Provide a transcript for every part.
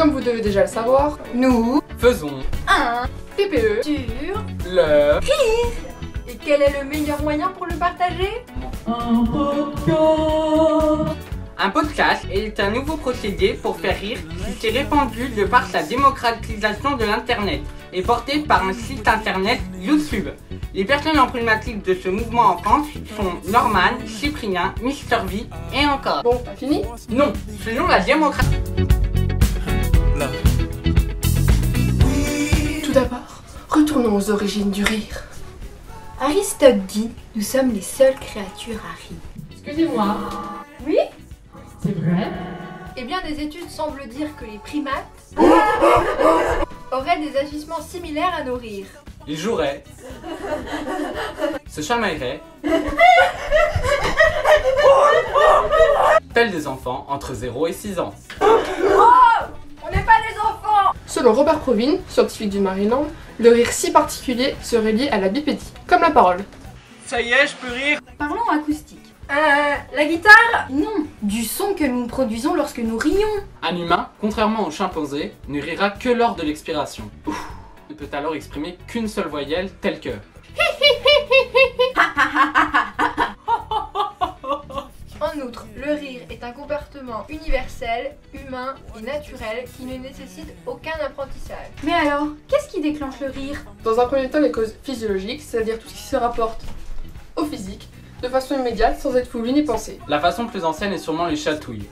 Comme vous devez déjà le savoir, nous faisons un PPE sur le rire. Et quel est le meilleur moyen pour le partager? Un podcast est un nouveau procédé pour faire rire qui s'est répandu de par sa démocratisation de l'internet et porté par un site internet YouTube. Les personnes emblématiques de ce mouvement en France sont Norman, Cyprien, Mister V et encore. Bon, pas fini? Non, selon la démocratie. Tout d'abord, retournons aux origines du rire. Aristote dit: nous sommes les seules créatures à rire. Excusez-moi. Oui? C'est vrai? Eh bien, des études semblent dire que les primates auraient des agissements similaires à nos rires. Ils joueraient, se chamailleraient, tels des enfants entre 0 et 6 ans. On n'est pas des enfants! Selon Robert Provine, scientifique du Maryland, le rire si particulier serait lié à la bipédie, comme la parole. Ça y est, je peux rire. Parlons acoustique. La guitare? Non, du son que nous produisons lorsque nous rions. Un humain, contrairement au chimpanzé, ne rira que lors de l'expiration. Ne peut alors exprimer qu'une seule voyelle, telle que... En outre, le rire est un comportement universel, humain et naturel qui ne nécessite aucun apprentissage. Mais alors, qu'est-ce qui déclenche le rire? Dans un premier temps, les causes physiologiques, c'est-à-dire tout ce qui se rapporte au physique, de façon immédiate, sans être voulu ni pensé. La façon plus ancienne est sûrement les chatouilles.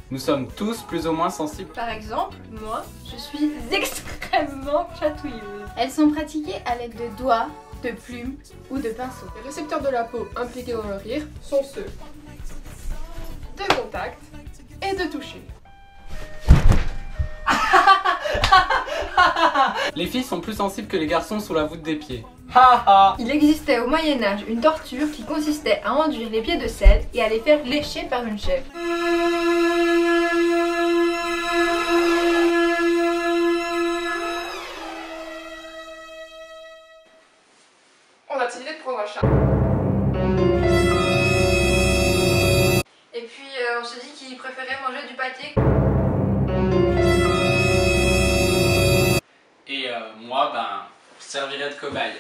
Nous sommes tous plus ou moins sensibles. Par exemple, moi, je suis extrêmement chatouilleuse. Elles sont pratiquées à l'aide de doigts, de plumes ou de pinceaux. Les récepteurs de la peau impliqués dans le rire sont ceux de contact et de toucher. Les filles sont plus sensibles que les garçons sous la voûte des pieds. Il existait au Moyen-Âge une torture qui consistait à enduire les pieds de sel et à les faire lécher par une chèvre. On a décidé de prendre un chat. Et puis on s'est dit qu'il préférait manger du pâté. Et moi, je servirais de cobaye.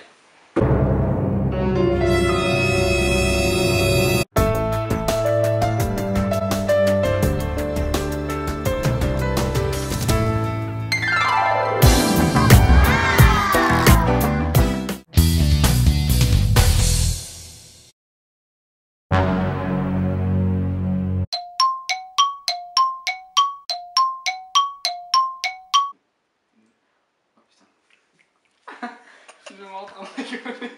Je m'entends rigoler.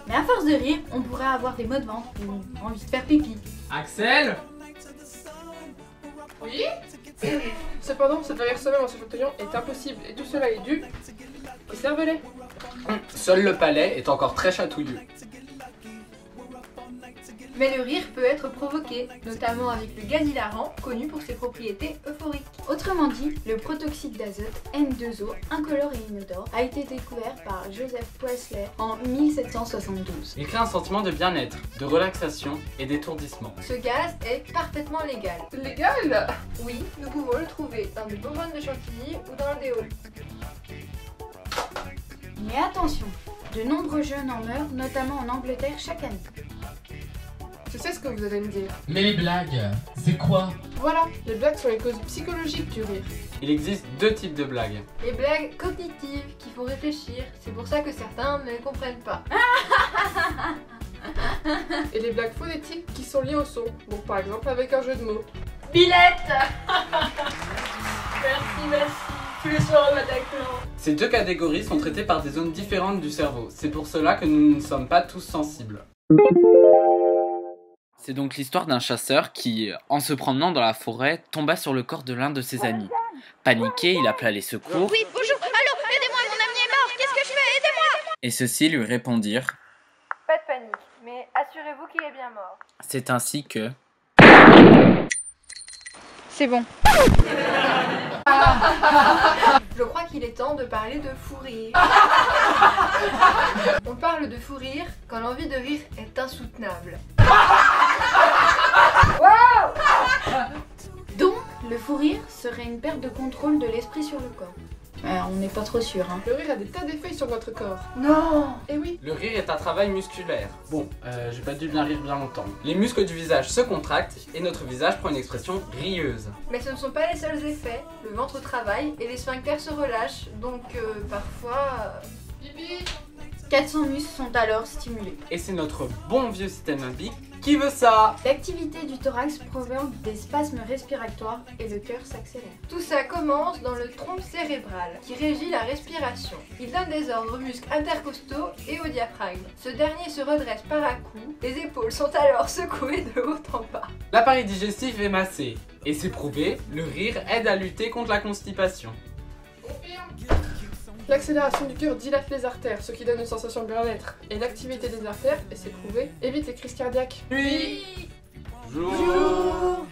Mais à force de rire, on pourrait avoir des maux de ventre ou envie de faire pipi. Axel? Oui? Cependant, cette varier semaine en se fauteuilant est impossible et tout cela est dû au cervelet. Seul le palais est encore très chatouilleux. Mais le rire peut être provoqué, notamment avec le gaz hilarant, connu pour ses propriétés euphoriques. Autrement dit, le protoxyde d'azote N2O, incolore et inodore, a été découvert par Joseph Priestley en 1772. Il crée un sentiment de bien-être, de relaxation et d'étourdissement. Ce gaz est parfaitement légal. Légal? Oui, nous pouvons le trouver dans des bonbonnes de chantilly ou dans le déo. Mais attention, de nombreux jeunes en meurent, notamment en Angleterre chaque année. Je sais ce que vous allez me dire. Mais les blagues, c'est quoi? Voilà, les blagues sont les causes psychologiques du rire. Il existe deux types de blagues. Les blagues cognitives qui font réfléchir, c'est pour ça que certains ne les comprennent pas. Et les blagues phonétiques qui sont liées au son, donc par exemple avec un jeu de mots. Billette. Merci. Tous les soirs au Bataclan. Ces deux catégories sont traitées par des zones différentes du cerveau. C'est pour cela que nous ne sommes pas tous sensibles. C'est donc l'histoire d'un chasseur qui, en se promenant dans la forêt, tomba sur le corps de l'un de ses amis. Paniqué, il appela les secours. Oui, bonjour, allô, aidez-moi, mon ami est mort, qu'est-ce que je fais? Aidez-moi! Et ceux-ci lui répondirent. Pas de panique, mais assurez-vous qu'il est bien mort. C'est ainsi que... C'est bon. Je crois qu'il est temps de parler de fou rire. On parle de fou rire quand l'envie de rire est insoutenable. Donc, le fou rire serait une perte de contrôle de l'esprit sur le corps. On n'est pas trop sûr, hein. Le rire a des tas d'effets sur votre corps. Non! Eh oui. Le rire est un travail musculaire. Bon, j'ai pas dû bien rire bien longtemps. Les muscles du visage se contractent et notre visage prend une expression rieuse. Mais ce ne sont pas les seuls effets. Le ventre travaille et les sphincters se relâchent, donc parfois... 400 muscles sont alors stimulés. Et c'est notre bon vieux système limbique qui veut ça. L'activité du thorax provoque des spasmes respiratoires et le cœur s'accélère. Tout ça commence dans le tronc cérébral, qui régit la respiration. Il donne des ordres aux muscles intercostaux et au diaphragme. Ce dernier se redresse par à-coups, les épaules sont alors secouées de haut en bas. L'appareil digestif est massé. Et c'est prouvé, le rire aide à lutter contre la constipation. L'accélération du cœur dilate les artères, ce qui donne une sensation de bien-être. Et l'activité des artères, et c'est prouvé, évite les crises cardiaques. Nuit, jour.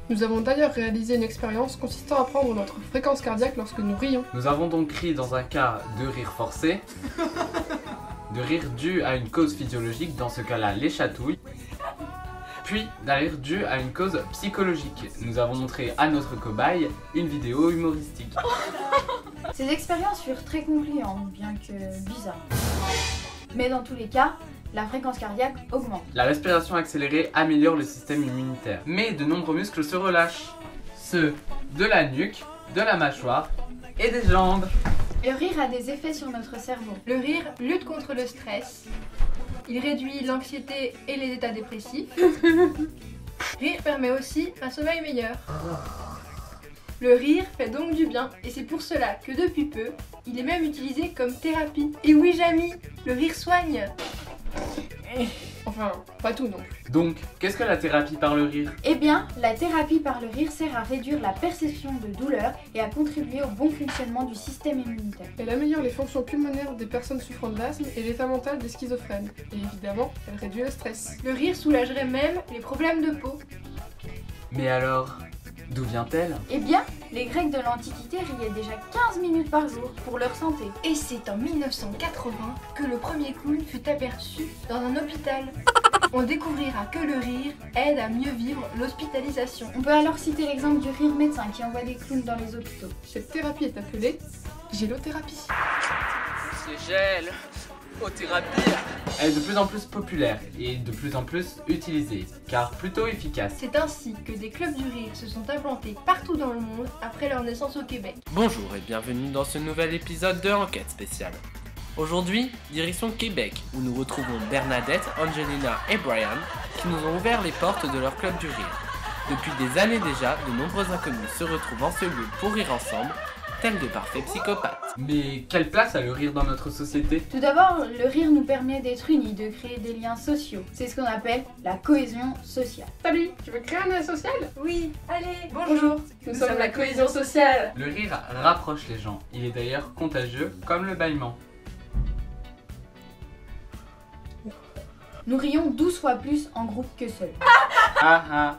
Nous avons d'ailleurs réalisé une expérience consistant à prendre notre fréquence cardiaque lorsque nous rions. Nous avons donc ri dans un cas de rire forcé, de rire dû à une cause physiologique, dans ce cas-là les chatouilles, puis d'un rire dû à une cause psychologique. Nous avons montré à notre cobaye une vidéo humoristique. Ces expériences furent très concluantes, bien que bizarres. Mais dans tous les cas, la fréquence cardiaque augmente. La respiration accélérée améliore le système immunitaire. Mais de nombreux muscles se relâchent. Ceux de la nuque, de la mâchoire et des jambes. Le rire a des effets sur notre cerveau. Le rire lutte contre le stress. Il réduit l'anxiété et les états dépressifs. Rire permet aussi un sommeil meilleur. Le rire fait donc du bien, et c'est pour cela que depuis peu, il est même utilisé comme thérapie. Et oui, Jamy, le rire soigne. Enfin, pas tout non plus. Donc, qu'est-ce que la thérapie par le rire? Eh bien, la thérapie par le rire sert à réduire la perception de douleur et à contribuer au bon fonctionnement du système immunitaire. Elle améliore les fonctions pulmonaires des personnes souffrant d'asthme et l'état mental des schizophrènes. Et évidemment, elle réduit le stress. Le rire soulagerait même les problèmes de peau. Mais alors, d'où vient-elle? Eh bien, les Grecs de l'Antiquité riaient déjà 15 minutes par jour pour leur santé. Et c'est en 1980 que le premier clown fut aperçu dans un hôpital. On découvrira que le rire aide à mieux vivre l'hospitalisation. On peut alors citer l'exemple du rire médecin qui envoie des clowns dans les hôpitaux. Cette thérapie est appelée gélothérapie. C'est gélothérapie. Elle est de plus en plus populaire et de plus en plus utilisée, car plutôt efficace. C'est ainsi que des clubs du rire se sont implantés partout dans le monde après leur naissance au Québec. Bonjour et bienvenue dans ce nouvel épisode de Enquête spéciale. Aujourd'hui, direction Québec, où nous retrouvons Bernadette, Angelina et Brian, qui nous ont ouvert les portes de leur club du rire. Depuis des années déjà, de nombreux inconnus se retrouvent en ce lieu pour rire ensemble, tels de parfaits psychopathes. Mais quelle place a le rire dans notre société? Tout d'abord, le rire nous permet d'être unis, de créer des liens sociaux. C'est ce qu'on appelle la cohésion sociale. Salut, tu veux créer un lien social? Oui, allez, Bonjour, nous sommes la cohésion sociale. Le rire rapproche les gens. Il est d'ailleurs contagieux, comme le bâillement. Nous rions 12 fois plus en groupe que seul. Ah ah.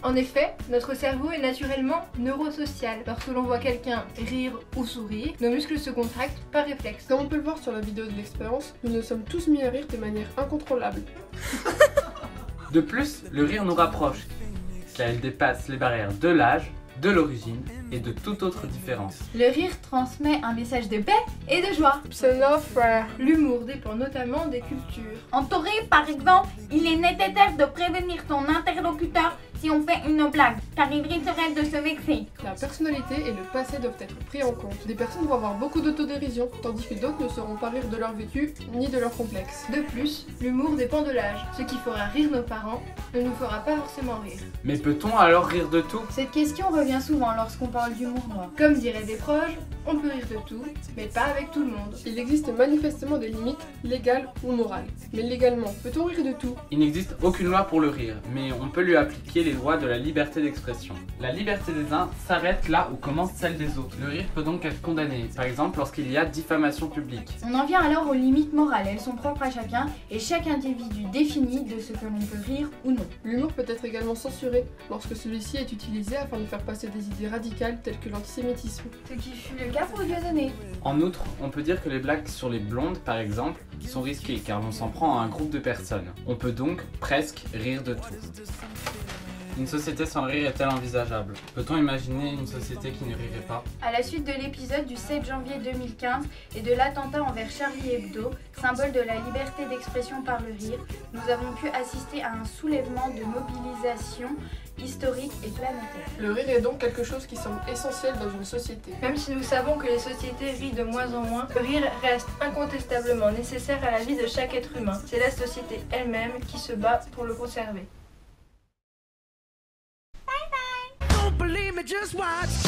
En effet, notre cerveau est naturellement neurosocial. Lorsque l'on voit quelqu'un rire ou sourire, nos muscles se contractent par réflexe. Comme on peut le voir sur la vidéo de l'expérience, nous nous sommes tous mis à rire de manière incontrôlable. De plus, le rire nous rapproche, car il dépasse les barrières de l'âge, de l'origine et de toute autre différence. Le rire transmet un message de paix et de joie. C'est là, frère. L'humour dépend notamment des cultures. En Corée, par exemple, il est nécessaire de prévenir ton interlocuteur si on fait une blague, car ils risqueraient de se vexer. La personnalité et le passé doivent être pris en compte. Des personnes vont avoir beaucoup d'autodérision, tandis que d'autres ne sauront pas rire de leur vécu ni de leur complexe. De plus, l'humour dépend de l'âge. Ce qui fera rire nos parents ne nous fera pas forcément rire. Mais peut-on alors rire de tout? Cette question revient souvent lorsqu'on parle d'humour noir. Comme diraient des proches, on peut rire de tout, mais pas avec tout le monde. Il existe manifestement des limites, légales ou morales. Mais légalement, peut-on rire de tout? Il n'existe aucune loi pour le rire, mais on peut lui appliquer les lois de la liberté d'expression. La liberté des uns s'arrête là où commence celle des autres. Le rire peut donc être condamné, par exemple lorsqu'il y a diffamation publique. On en vient alors aux limites morales. Elles sont propres à chacun et chaque individu définit de ce que l'on peut rire ou non. L'humour peut être également censuré lorsque celui-ci est utilisé afin de faire passer des idées radicales telles que l'antisémitisme. Ce qui fut le cas pour Dieudonné. En outre, on peut dire que les blagues sur les blondes, par exemple, sont risquées car on s'en prend à un groupe de personnes. On peut donc presque rire de tout. Une société sans rire est-elle envisageable? Peut-on imaginer une société qui ne rirait pas? À la suite de l'épisode du 7 janvier 2015 et de l'attentat envers Charlie Hebdo, symbole de la liberté d'expression par le rire, nous avons pu assister à un soulèvement de mobilisation historique et planétaire. Le rire est donc quelque chose qui semble essentiel dans une société. Même si nous savons que les sociétés rient de moins en moins, le rire reste incontestablement nécessaire à la vie de chaque être humain. C'est la société elle-même qui se bat pour le conserver. Believe me, just watch.